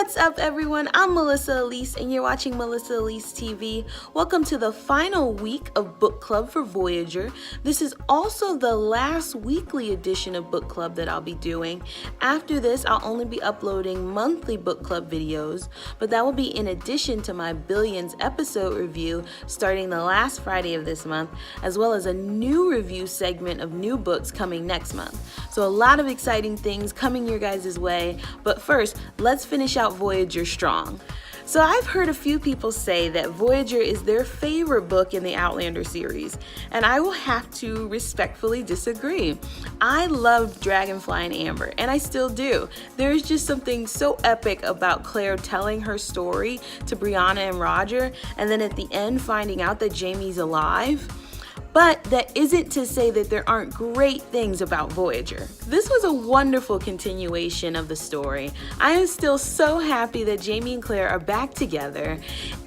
What's up, everyone? I'm Melissa Elise, and you're watching Melissa Elise TV. Welcome to the final week of Book Club for Voyager. This is also the last weekly edition of Book Club that I'll be doing. After this, I'll only be uploading monthly Book Club videos, but that will be in addition to my Billions episode review starting the last Friday of this month, as well as a new review segment of new books coming next month. So a lot of exciting things coming your guys' way, but first, let's finish out Voyager strong. So I've heard a few people say that Voyager is their favorite book in the Outlander series, and I will have to respectfully disagree. I loved Dragonfly and Amber, and I still do. There's just something so epic about Claire telling her story to Brianna and Roger, and then at the end finding out that Jamie's alive. But that isn't to say that there aren't great things about Voyager. This was a wonderful continuation of the story. I am still so happy that Jamie and Claire are back together,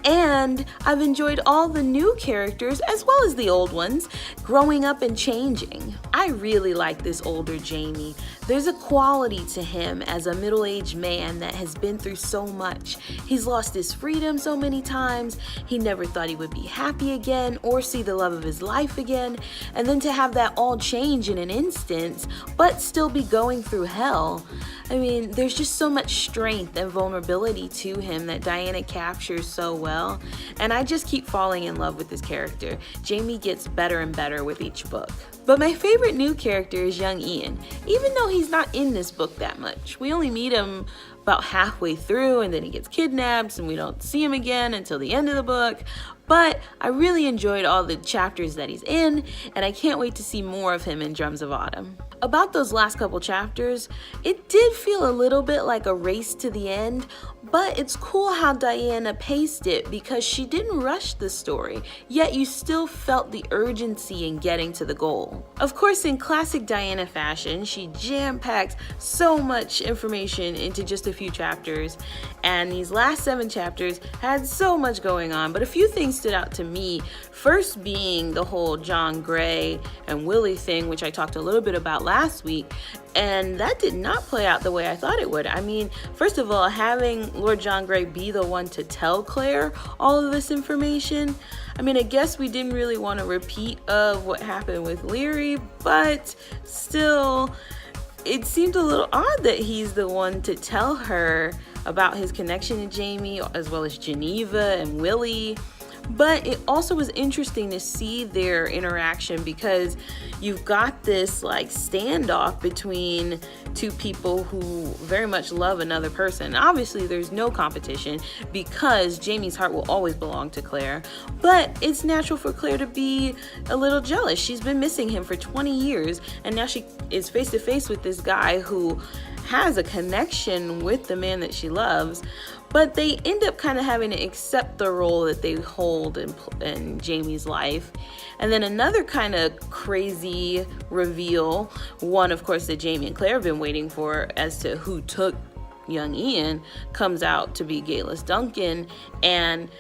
and I've enjoyed all the new characters as well as the old ones growing up and changing. I really like this older Jamie. There's a quality to him as a middle-aged man that has been through so much. He's lost his freedom so many times. He never thought he would be happy again or see the love of his life again, and then to have that all change in an instant but still be going through hell. I mean, there's just so much strength and vulnerability to him that Diana captures so well, and I just keep falling in love with this character. Jamie gets better and better with each book. But my favorite new character is young Ian, even though he's not in this book that much. We only meet him about halfway through, and then he gets kidnapped and we don't see him again until the end of the book. But I really enjoyed all the chapters that he's in, and I can't wait to see more of him in Drums of Autumn. About those last couple chapters, it did feel a little bit like a race to the end, but it's cool how Diana paced it because she didn't rush the story, yet you still felt the urgency in getting to the goal. Of course, in classic Diana fashion, she jam-packed so much information into just a few chapters, and these last 7 chapters had so much going on, but a few things stood out to me. First being the whole John Gray and Willie thing, which I talked a little bit about last week, and that did not play out the way I thought it would. I mean, first of all, having Lord John Gray be the one to tell Claire all of this information, I mean, I guess we didn't really want a repeat of what happened with Leary, but still, it seemed a little odd that he's the one to tell her about his connection to Jamie, as well as Geneva and Willie. But it also was interesting to see their interaction because you've got this like standoff between two people who very much love another person. Obviously there's no competition because Jamie's heart will always belong to Claire, but it's natural for Claire to be a little jealous. She's been missing him for 20 years, and now she is face to face with this guy who has a connection with the man that she loves, but they end up kind of having to accept the role that they hold in Jamie's life. And then another kind of crazy reveal, one of course that Jamie and Claire have been waiting for as to who took young Ian, comes out to be Gaylus Duncan. And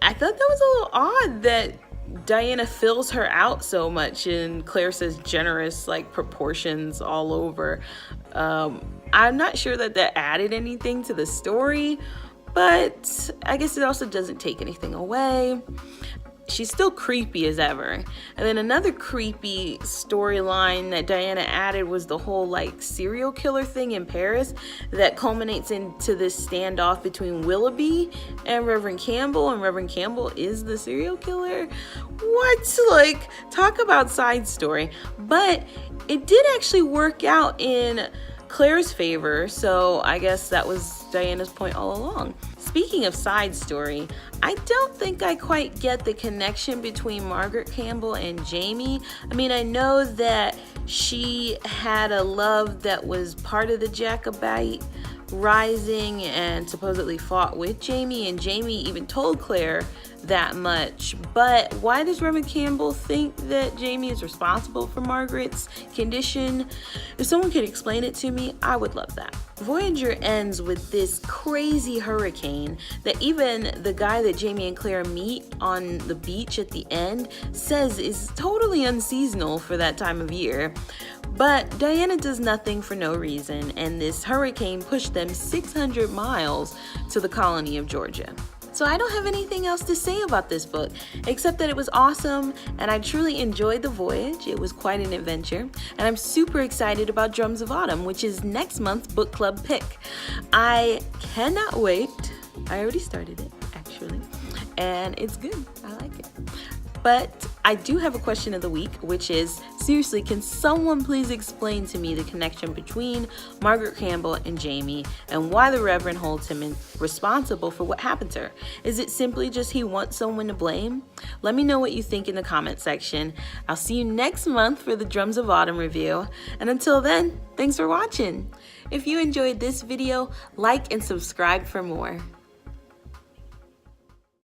I thought that was a little odd that Diana fills her out so much and Claire says generous like proportions all over. I'm not sure that added anything to the story, but I guess it also doesn't take anything away. She's still creepy as ever. And then another creepy storyline that Diana added was the whole like serial killer thing in Paris that culminates into this standoff between Willoughby and Reverend Campbell, and Reverend Campbell is the serial killer. What? Like, talk about side story. But it did actually work out in Claire's favor, so I guess that was Diana's point all along. Speaking of side story, I don't think I quite get the connection between Margaret Campbell and Jamie. I mean, I know that she had a love that was part of the Jacobite rising and supposedly fought with Jamie, and Jamie even told Claire that much. But why does Reverend Campbell think that Jamie is responsible for Margaret's condition? If someone could explain it to me, I would love that. Voyager ends with this crazy hurricane that even the guy that Jamie and Claire meet on the beach at the end says is totally unseasonal for that time of year. But Diana does nothing for no reason, and this hurricane pushed them 600 miles to the colony of Georgia. So I don't have anything else to say about this book, except that it was awesome and I truly enjoyed the voyage. It was quite an adventure, and I'm super excited about Drums of Autumn, which is next month's book club pick. I cannot wait. I already started it, actually, and it's good. I like it. But I do have a question of the week, which is, seriously, can someone please explain to me the connection between Margaret Campbell and Jamie and why the Reverend holds him responsible for what happened to her? Is it simply just he wants someone to blame? Let me know what you think in the comment section. I'll see you next month for the Drums of Autumn review. And until then, thanks for watching. If you enjoyed this video, like and subscribe for more.